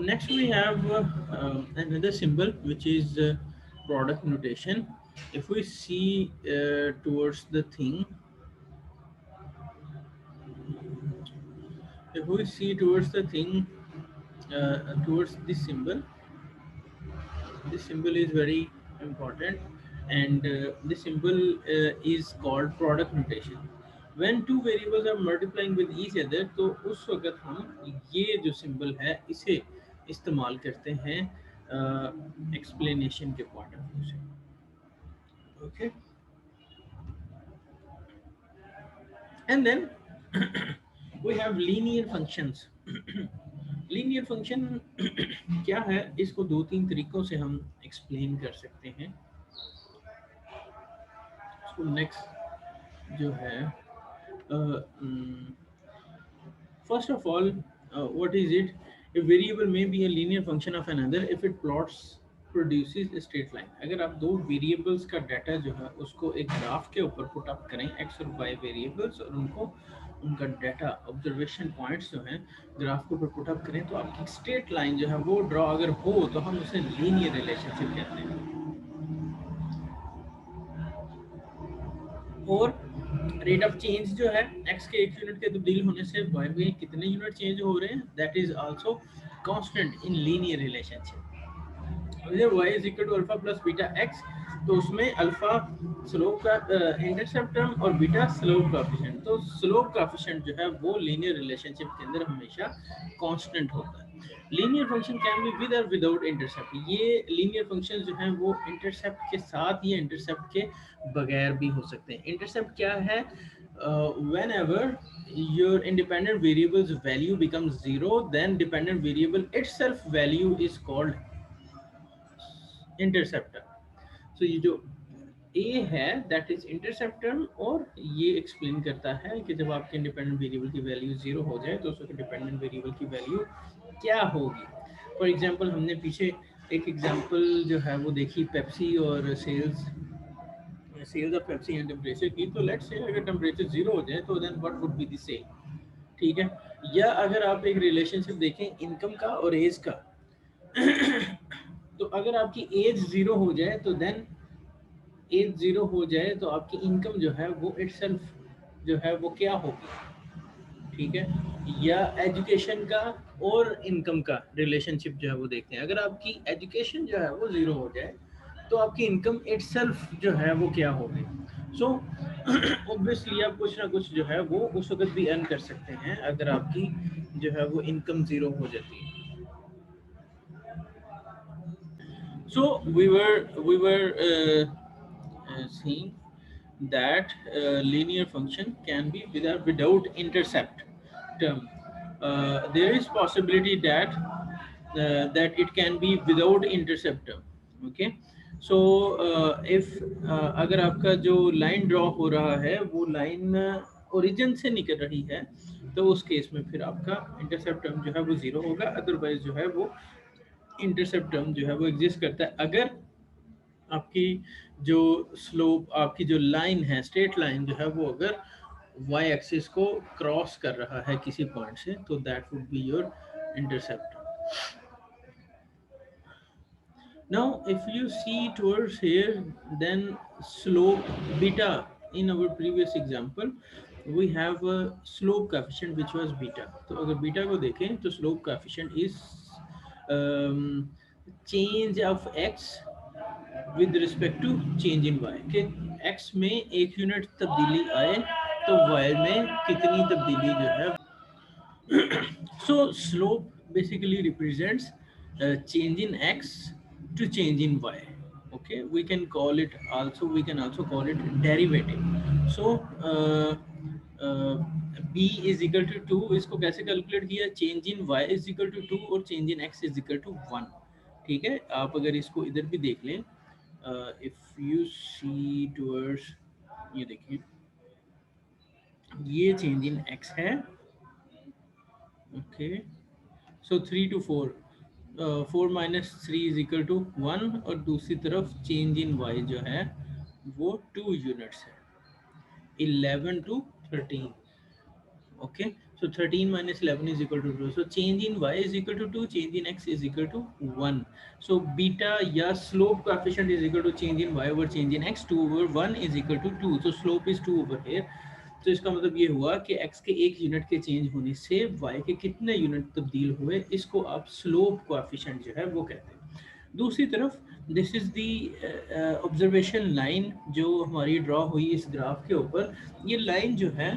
Next we have another symbol which is product notation. If we see towards the thing, if we see towards the thing, towards this symbol is very important, and this symbol is called product notation. When two variables are multiplying with each other, तो उस वक्त हम ये जो symbol है इसे इस्तेमाल करते हैं explanation के point of view से. Okay, and then we have linear functions. Linear function क्या है, इसको दो तीन तरीकों से हम एक्सप्लेन कर सकते हैं. इसको नेक्स्ट जो है, first of all, what is it? A variable may be a linear function of another if it plots produces a straight line. अगर आप दो वेरिएबल्स का डाटा जो है उसको एक ग्राफ के ऊपर पुट अप करें, एक्स और वाई वेरिएबल्स, और उनको उनका डाटा ऑब्जर्वेशन पॉइंट्स जो हैं ग्राफ के ऊपर पुट अप करें, तो आपकी स्ट्रेट लाइन जो है वो ड्रॉ अगर हो तो हम उसे लीनियर रिलेशनशिप कहते हैं. और रेट ऑफ चेंज जो है एक्स के एक यूनिट के तब्दील होने से वाई में कितने यूनिट चेंज हो रहे हैं, that is also constant in linear relationship. अगर y is equal to alpha plus beta x, तो उसमें अल्फा स्लोप का इंटरसेप्ट टर्म और बीटा स्लोप कोएफिशिएंट, तो स्लोप कोएफिशिएंट जो है वो लीनियर रिलेशनशिप के अंदर हमेशा कांस्टेंट होता है. Linear function can be with और विदाउट इंटरसेप्ट. ये लीनियर फंक्शन जो हैं वो इंटरसेप्ट के साथ या इंटरसेप्ट के बगैर भी हो सकते हैं. इंटरसेप्ट क्या है? Whenever your independent variable's value becomes zero, then dependent variable itself value is called interceptor. So ये जो ए है दैट इज इंटरसेप्टर, और ये एक्सप्लेन करता है कि जब आपके इंडिपेंडेंट वेरिएबल की वैल्यू जीरो हो जाए तो उसके डिपेंडेंट वेरिएबल की वैल्यू क्या होगी. फॉर एग्जांपल हमने पीछे एक एग्जांपल जो है वो देखी पेप्सी और sales of Pepsi and temperature की. तो लेट्स से अगर टेम्परेचर जीरो हो जाए तो then what would be the sale. ठीक है. या अगर आप एक रिलेशनशिप देखें इनकम का और एज का, तो अगर आपकी एज जीरो हो जाए तो देन एज जीरो हो जाए तो आपकी इनकम जो है वो इटसेल्फ जो है वो क्या होगी. ठीक है. या एजुकेशन का और इनकम का रिलेशनशिप जो है वो देखते हैं. अगर आपकी एजुकेशन जो है वो जीरो हो जाए तो आपकी इनकम इटसेल्फ जो है वो क्या होगी. सो ऑब्वियसली आप कुछ ना कुछ जो है वो उस वक्त भी अर्न कर सकते हैं अगर आपकी जो है वो इनकम जीरो हो जाती है. So we were seeing that linear function can be with or without intercept term. There is possibility that it can be without intercept term. Okay. So if अगर आपका जो लाइन ड्रॉ हो रहा है वो लाइन ओरिजिन से निकल रही है, तो उस केस में फिर आपका इंटरसेप्ट टर्म जो है वो जीरो होगा. अदरवाइज जो है वो इंटरसेप्ट टर्म जो है वो एग्जिस्ट करता है अगर आपकी जो स्लोप, आपकी जो लाइन है स्ट्रेट लाइन जो है वो अगर वाई एक्सिस को क्रॉस कर रहा है किसी पॉइंट से, तो that would be your intercept. Now, if you see towards here, then slope beta, in our previous example, we have a slope coefficient which was beta. तो अगर beta को देखें तो slope coefficient is change of x with respect to change in y. कि x में एक unit तब्दीली आए तो y में कितनी तब्दीली जो है. So slope basically represents change in x to change in y. Okay, we can also call it derivative. So b is equal to 2. इसको कैसे कैलकुलेट किया? Change in y is equal to 2 और change in x is equal to 1. ठीक है. आप अगर इसको इधर भी देख लें, इफ यू सी टूवर्ड्स, ये देखिए ये चेंज इन x है. Okay. So 3 to 4, 4 minus 3 is equal to 1, और दूसरी तरफ चेंज इन y जो है वो 2 यूनिट्स है, 11 to 13. Okay. So 13 minus 11 is equal to 2. So change in y is equal to 2, change in x is equal to 1. So beta या slope coefficient is equal to change in y over change in x. 2 over 1 is equal to 2. So slope is 2 over here. तो इसका मतलब ये हुआ कि x के एक unit के चेंज होने से y के कितने यूनिट तब्दील हुए, इसको आप स्लोप कोएफिशिएंट जो है वो कहते हैं। दूसरी तरफ this is the observation line जो हमारी ड्रॉ हुई इस ग्राफ के ऊपर। ये लाइन जो है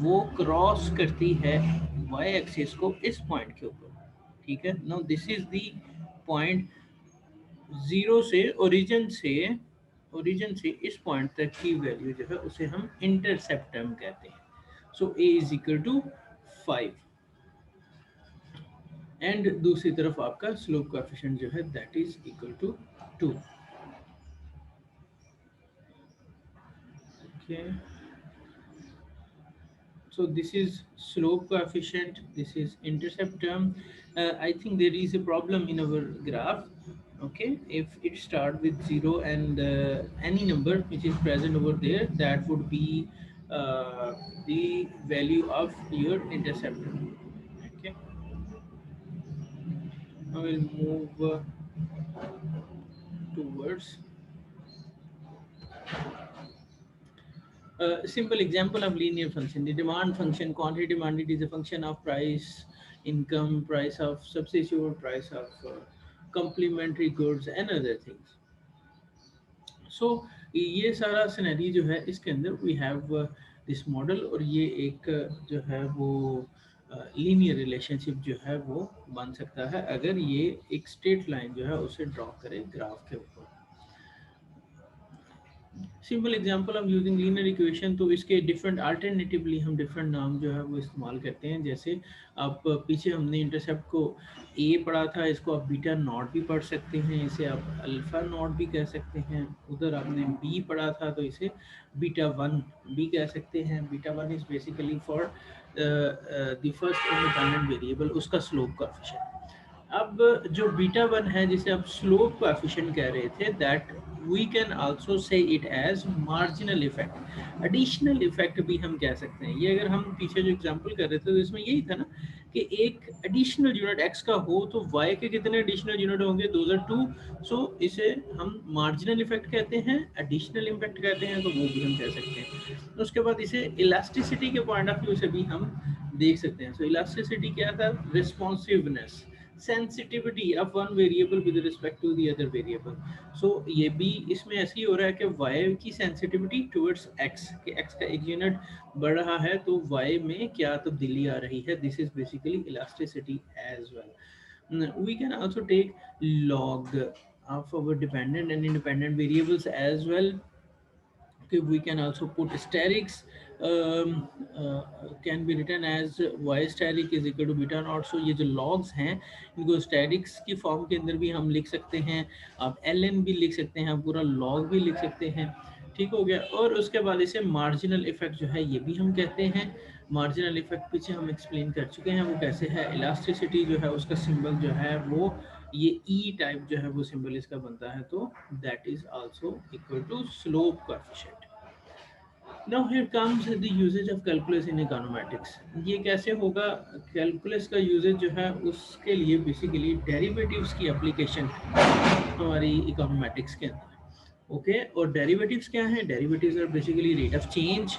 वो क्रॉस करती है y एक्सिस को इस पॉइंट के ऊपर, ठीक है। Now this is the point, zero से ओरिजिन से इस पॉइंट तक की वैल्यू जो है उसे हम इंटरसेप्ट टर्म कहते हैं। So a is equal to 5 and दूसरी तरफ आपका स्लोप कोएफिशिएंट जो है that is equal to 2। Okay, so this is slope coefficient, this is intercept term. I think there is a problem in our graph. Okay, if it start with 0 and any number which is present over there, that would be the value of your intercept term. Okay, I will move towards simple example of linear function. The demand function, quantity demanded is a function of price, income, price of substitute, price of complementary goods and other things. So ये सारा scenario जो है इसके अंदर we have this model, और ये एक जो है वो लीनियर रिलेशनशिप जो है वो बन सकता है अगर ये एक स्ट्रेट लाइन जो है उसे ड्रॉ करें ग्राफ के ऊपर। Simple example of using linear equation, तो इसके डिफरेंट अल्टरनेटिवली हम डिफरेंट नाम जो है वो इस्तेमाल करते हैं। जैसे आप पीछे हमने इंटरसेप्ट को ए पढ़ा था, इसको आप बीटा नॉट भी पढ़ सकते हैं, इसे आप अल्फा नॉट भी कह सकते हैं। उधर आपने बी पढ़ा था तो इसे बीटा वन भी कह सकते हैं। Beta one is basically for the first independent variable, उसका स्लोप कोएफिशिएंट। अब जो बीटा वन है जिसे आप स्लोप कोएफिशिएंट कह रहे थे, that we can also say it as marginal effect, additional effect भी हम कह सकते हैं। ये अगर हम पीछे जो एग्जांपल कर रहे थे तो इसमें यही था ना कि एक एडिशनल यूनिट एक्स का हो तो वाई के कितने एडिशनल यूनिट होंगे, दोज आर 2। सो इसे हम मार्जिनल इफेक्ट कहते हैं, एडिशनल इफेक्ट कहते हैं, तो वो भी हम कह सकते हैं। उसके बाद इसे इलास्टिसिटी के पॉइंट ऑफ व्यू से भी हम देख सकते हैं। सो इलास्टिसिटी क्या था, responsiveness, sensitivity of one variable with respect to the other variable. So ये भी इसमें ऐसे ही हो रहा है कि y की sensitivity towards x, कि x का एक यूनिट बढ़ रहा है तो y में क्या तब्दीली आ रही है, this is basically elasticity as well. We can also take log of our dependent and independent variables as well. Okay, we can also put sterics, can be written as y steric is equal to beta naught. So ये जो logs हैं इनको sterics की form के अंदर भी हम लिख सकते हैं, आप ln भी लिख सकते हैं, आप पूरा log भी लिख सकते हैं, ठीक हो गया। और उसके बाद इसे मार्जिनल इफेक्ट जो है ये भी हम कहते हैं। मार्जिनल इफेक्ट पीछे हम एक्सप्लेन कर चुके हैं वो कैसे है। इलास्टिसिटी जो है उसका सिंबल जो है वो ये ई टाइप जो है वो सिंबल इसका बनता है, तो that is also equal to slope coefficient. Now here comes the usage of calculus in econometrics. ये कैसे होगा, कैलकुलस का यूजेज जो है उसके लिए बेसिकली डेरिवेटिव्स की एप्लीकेशन हमारी इकोनॉमेटिक्स के अंदर। ओके, और डेरिवेटिव्स क्या हैं, derivatives are basically rate of change,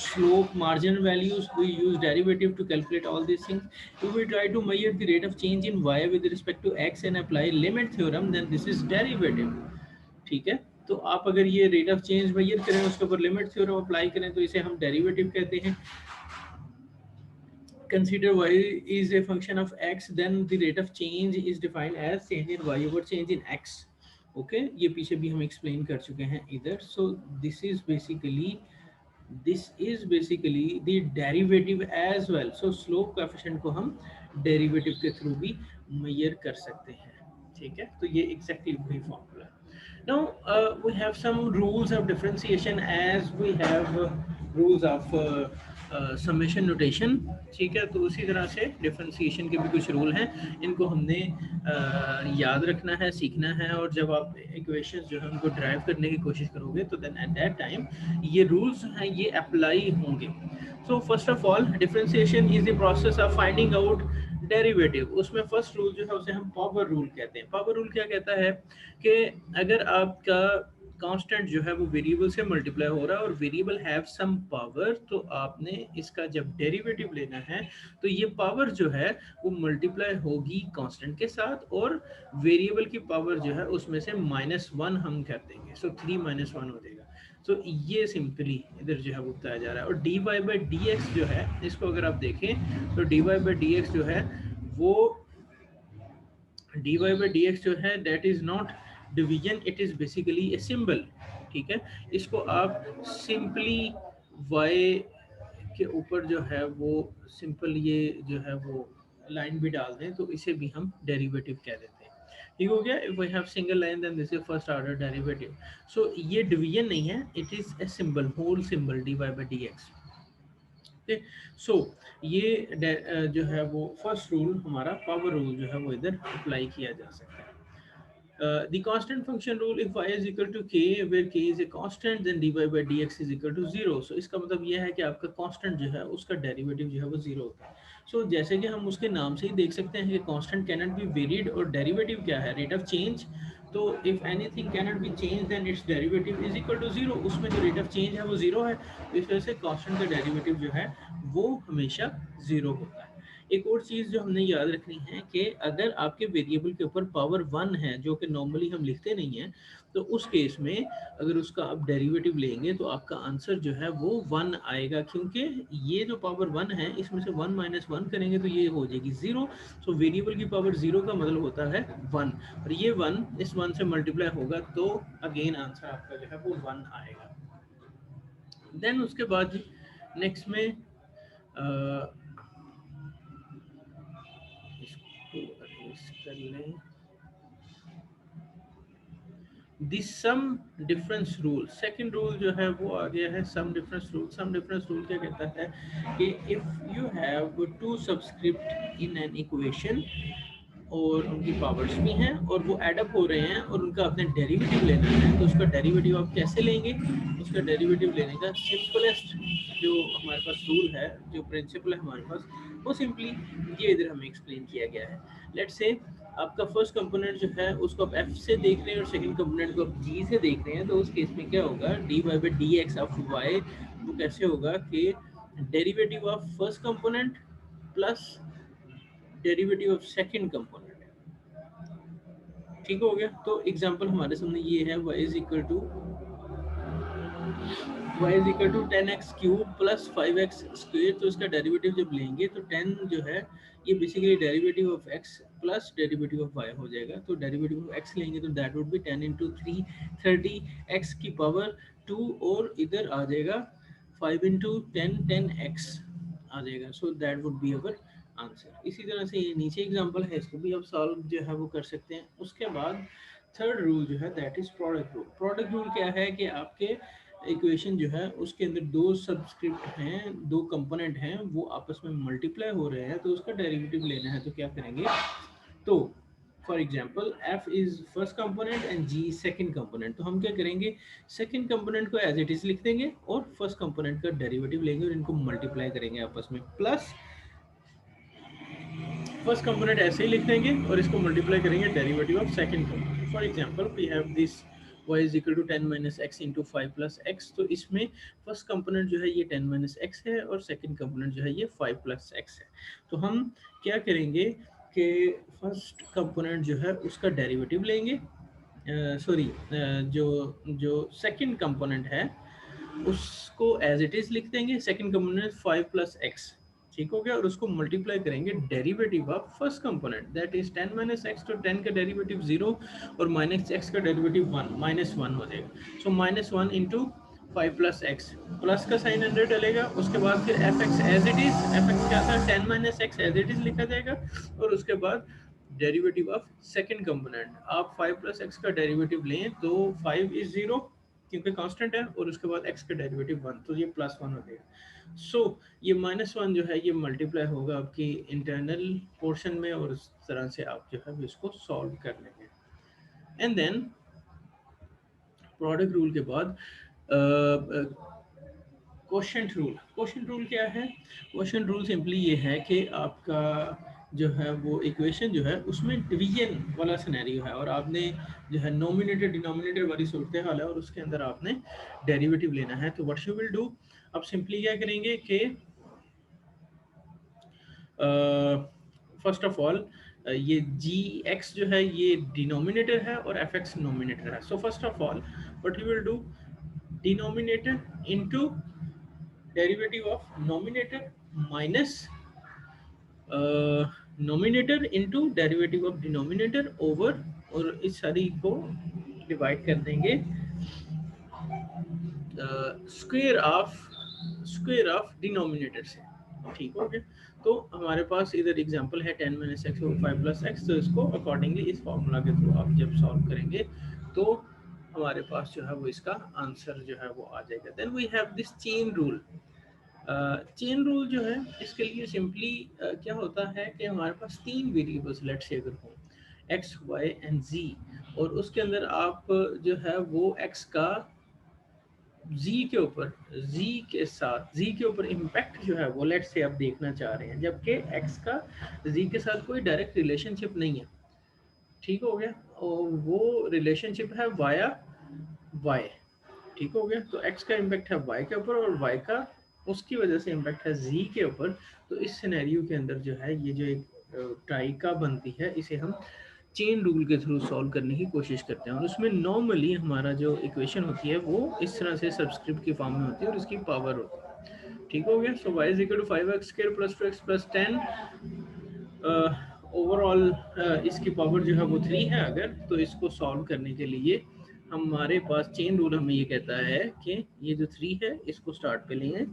slope, marginal values. We use derivative to calculate all this things. If we try to measure the rate of change in y with respect to x and apply limit theorem, then this is derivative, ठीक है। तो आप अगर ये rate of change major करें, उसके ऊपर limit theorem apply करें, तो इसे हम डेरिवेटिव कहते हैं। Consider y is a function of x, then the rate of change is defined as change in y over change in x. Okay, ये पीछे भी हम एक्सप्लेन कर चुके हैं इधर। So this is basically the derivative as well. So slope coefficient को हम derivative के थ्रू भी मेजर कर सकते हैं, ठीक है। तो ये exactly वही फॉर्मूला है। Now we have some rules of differentiation, as we have rules of summation notation, ठीक है। तो उसी तरह से डिफरेंशिएशन के भी कुछ रूल हैं, इनको हमने याद रखना है, सीखना है, और जब आप इक्वेशंस जो है उनको ड्राइव करने की कोशिश करोगे तो देन एट दैट टाइम ये रूल्स हैं ये अप्लाई होंगे। So first of all differentiation is the process of finding out derivative. उसमें फर्स्ट रूल जो है उसे हम पावर रूल कहते हैं। पावर रूल क्या कहता है कि अगर आपका कांस्टेंट जो है वो वेरिएबल से मल्टीप्लाई हो रहा है और वेरिएबल हैव सम पावर, तो आपने इसका जब डेरिवेटिव लेना है तो ये पावर जो है वो मल्टीप्लाई होगी कांस्टेंट के साथ, और वेरिएबल की पावर जो है उसमें से -1 हम कर देंगे, सो 3 - 1 हो जाएगा। तो ये सिंपली इधर जो है वो बताया जा रहा है। और D Y by D X जो है, इसको अगर आप देखें तो D Y by D X जो है वो dy by dx जो है that is not division, it is basically a symbol, ठीक है। इसको आप सिंपली y के ऊपर जो है वो सिंपल ये जो है वो लाइन भी डाल दें तो इसे भी हम डेरिवेटिव कह देते हैं, ठीक हो गया। If we have single line then this is first order derivative. So ये डिवीजन नहीं है, it is a symbol, whole symbol dy by dx। Okay, so ये जो है वो फर्स्ट रूल हमारा पावर रूल जो है वो इधर अप्लाई किया जा सकता है। The constant function rule, if y is equal to k where k is a constant then dy by dx is equal to 0। so इसका मतलब यह है कि आपका कांस्टेंट जो है उसका डेरिवेटिव जो है वो 0 होता है। सो जैसे कि हम उसके नाम से ही देख सकते हैं कि constant can not be varied, और डेरिवेटिव क्या है, रेट ऑफ चेंज। तो if anything can not be change then its derivative is equal to 0। उसमें जो रेट ऑफ चेंज है वो 0 है, तो इस वजह से कांस्टेंट का डेरिवेटिव जो है वो हमेशा 0 होता है। एक और चीज़ जो हमने याद रखनी है कि अगर आपके वेरिएबल के ऊपर पावर 1 है, जो कि नॉर्मली हम लिखते नहीं हैं, तो उस केस में अगर उसका आप डेरिवेटिव लेंगे तो आपका आंसर जो है वो 1 आएगा, क्योंकि ये जो पावर 1 है इसमें से 1 - 1 करेंगे तो ये हो जाएगी 0। सो वेरिएबल की पावर 0 का मतलब होता है 1, और ये 1 इस 1 से मल्टीप्लाई होगा तो अगेन आंसर आपका जो है वो 1 आएगा। देन उसके बाद नेक्स्ट में कर लें this sum difference rule. Second rule जो है वो आ गया है sum difference rule. Sum difference rule क्या कहता है कि if you have two subscript in an equation और उनकी पावर्स भी हैं और वो एडअप हो रहे हैं और उनका आपने डेरिवेटिव लेना है, तो उसका डेरिवेटिव आप कैसे लेंगे? उसका डेरिवेटिव लेने का सिंपलेस्ट जो हमारे पास रूल है, जो प्रिंसिपल है हमारे पास, वो सिंपली ये इधर हमें एक्सप्लेन किया गया है। लेट्स से आपका फर्स्ट कंपोनेंट जो है उसको आप f से देख रहे हैं और सेकंड कंपोनेंट को आप g से देख रहे हैं, तो उस केस में क्या होगा, dy by dx of y वो कैसे होगा कि derivative of first component plus derivative of second component, ठीक हो गया। तो एग्जांपल हमारे सामने ये है y is equal to 10x cube plus 5x square. तो इसका डेरिवेटिव जब लेंगे तो 10 जो है ये basically derivative of x plus derivative of y हो जाएगा। तो डेरिवेटिव ऑफ x लेंगे तो दैट वुड बी 10 × 3 30x की पावर 2, और इधर आ जाएगा 5 × 10 10x आ जाएगा। So that would be our answer. इसी तरह से ये नीचे एग्जांपल है, इसको भी आप सॉल्व जो है वो कर सकते हैं। उसके बाद थर्ड रूल जो है that is product rule. Product rule क्या है कि आपके इक्वेशन जो है उसके अंदर दो सबस्क्रिप्ट हैं, दो कंपोनेंट हैं, वो आपस में मल्टीप्लाई हो रहे हैं, तो उसका डेरिवेटिव लेना है। तो क्या करेंगे, तो for example f is first component and g second component, तो हम क्या करेंगे, सेकंड कंपोनेंट को एज इट इज लिख देंगे और फर्स्ट कंपोनेंट का डेरिवेटिव लेंगे और इनको मल्टीप्लाई करेंगे आपस में, प्लस फर्स्ट कंपोनेंट ऐसे ही लिख देंगे और इसको मल्टीप्लाई करेंगे derivative of second component. For example we have this y is equal to 10 - x into 5 plus x। तो इसमें फर्स्ट कंपोनेंट जो है ये 10 - x है और सेकंड कंपोनेंट जो है ये 5 plus x है। तो हम क्या करेंगे कि फर्स्ट कंपोनेंट जो है उसका डेरिवेटिव लेंगे, सॉरी जो जो सेकंड कंपोनेंट है उसको एज इट इज लिख देंगे, सेकंड कंपोनेंट 5 plus x, ठीक हो गया, और उसको मल्टीप्लाई करेंगे derivative of first component that is 10 - x। तो 10 का डेरिवेटिव 0 और -x का डेरिवेटिव 1 -1 हो जाएगा। सो -1 × 5 plus x, प्लस का साइन अंदर डलेगा, उसके बाद फिर fx as it is, fx क्या था 10 - x एज इट इज लिखा जाएगा, और उसके बाद डेरिवेटिव ऑफ सेकंड कंपोनेंट। आप 5 plus x का डेरिवेटिव लें तो 5 is 0 क्योंकि कांस्टेंट है, और उसके बाद x का डेरिवेटिव 1, तो ये +1 हो जाएगा। सो ये -1 जो है ये मल्टीप्लाई होगा आपकी इंटरनल पोर्शन में, और इस तरह से आप जो है इसको सॉल्व कर लेंगे। एंड देन प्रोडक्ट रूल के बाद क्वोशंट रूल। क्वोशंट रूल क्या है? क्वोशंट रूल सिंपली ये है कि आपका जो है वो इक्वेशन जो है उसमें डिवीजन वाला सिनेरियो है, और आपने जो है नोमिनेटर डिनोमिनेटर वाली सूरत हाल है, और उसके अंदर आपने डेरिवेटिव लेना है। तो व्हाट यू विल डू, अब सिंपली क्या करेंगे कि फर्स्ट ऑफ ऑल ये जी एक्स जो है ये डिनोमिनेटर है और एफ एक्स नोमिनेटर है। So first of all what you will do, denominator into derivative of nominator minus nominator into derivative of denominator over, और इस सारी को डिवाइड कर देंगे स्क्वायर ऑफ डिनोमिनेटर से। ठीक हो गया? तो हमारे पास इधर एग्जांपल है 10 - x और 5 + x, तो इसको अकॉर्डिंगली इस फार्मूला के थ्रू आप जब सॉल्व करेंगे तो हमारे पास जो है वो इसका आंसर जो है वो आ जाएगा। Then we have this chain rule. Chain rule जो है इसके लिए सिंपली क्या होता है कि हमारे पास 3 वेरिएबल्स लेट्स से अगर हो x, y एंड z, और उसके अंदर आप जो है वो x का z के ऊपर z के ऊपर इम्पैक्ट जो है वो लेट्स से आप देखना चाह रहे हैं, जबकि x का z के साथ कोई डायरेक्ट रिलेशनशिप नहीं है। ठीक हो गया? और वो रिलेशनशिप है वाया y। ठीक हो गया? तो x का इम्पैक्ट है y के ऊपर, और y का उसकी वजह से इम्पैक्ट है z के ऊपर। तो इस सिनेरियो के अंदर जो है ये जो एक ट्राइका बनती है, इसे हम चेन रूल के थ्रू सॉल्व करने की कोशिश करते हैं, और उसमें नॉर्मली हमारा जो इक्वेशन होती है वो इस तरह से सबस्क्रिप्ट की फॉर्म में होती है और इसकी पावर होती है। ठीक हो गया? सो y = 5x² + 2x + 10, ओवरऑल इसकी पावर जो है वो 3 है। अगर तो इसको सॉल्व करने के लिए हमारे पास चेन रूल हमें ये कहता है कि ये जो 3 है इसको स्टार्ट पे लेंगे,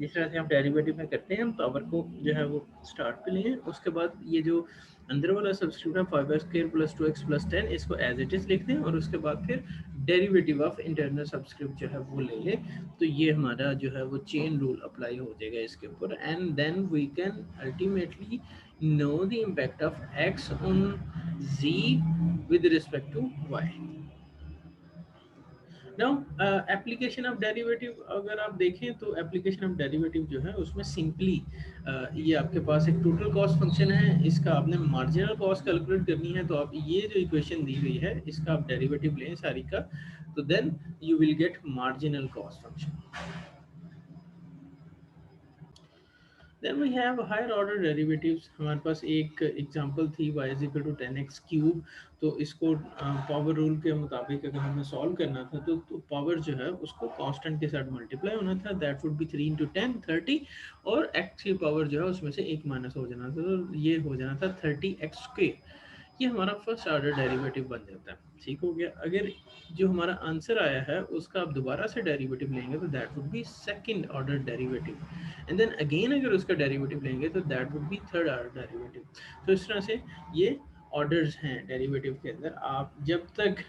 जिस तरह से हम डेरिवेटिव में करते हैं, हम पावर को जो है वो स्टार्ट पे लेंगे। उसके बाद ये जो अंदर वाला सब्स्टिट्यूट है 5x² + 2x + 10, इसको एज इट इज लिखते हैं, और उसके बाद फिर डेरिवेटिव ऑफ इंटरनल सब्स्क्रिप्ट जो है वो ले ले। तो ये हमारा जो है वो चेन रूल अप्लाई हो जाएगा इसके ऊपर, and then we can ultimately know the impact of x on z with respect to y. Now application of derivative अगर आप देखें तो एप्लीकेशन ऑफ डेरिवेटिव जो है उसमें सिंपली ये आपके पास एक टोटल कॉस्ट फंक्शन है, इसका आपने मार्जिनल कॉस्ट कैलकुलेट करनी है। तो आप ये जो इक्वेशन दी हुई है इसका आप डेरिवेटिव लें सारी का, तो then you will get marginal cost function. Then we have higher order derivatives। हमारे पास एक एग्जांपल थी y = 10x³। तो इसको पावर रूल के मुताबिक अगर हमें सॉल्व करना था तो पावर जो है उसको कांस्टेंट के साथ मल्टीप्लाई होना था, दैट वुड बी 3 × 10 30, और x की पावर जो है उसमें से 1 माइनस हो जाना था, तो ये हो जाना था 30x²। ये हमारा फर्स्ट ऑर्डर डेरिवेटिव बन जाता है। ठीक हो गया? अगर जो हमारा आंसर आया है उसका आप दोबारा से डेरिवेटिव लेंगे तो that would be second order derivative, and then again अगर उसका डेरिवेटिव लेंगे तो that would be third order derivative. तो इस तरह से ये ऑर्डर्स हैं डेरिवेटिव के अंदर। आप जब तक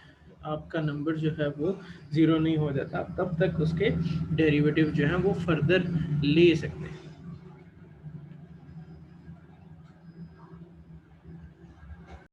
आपका नंबर जो है वो ज़ीरो नहीं हो जाता तब तक उसके डेरिवेटिव जो है वो फर्दर ले सकते हैं।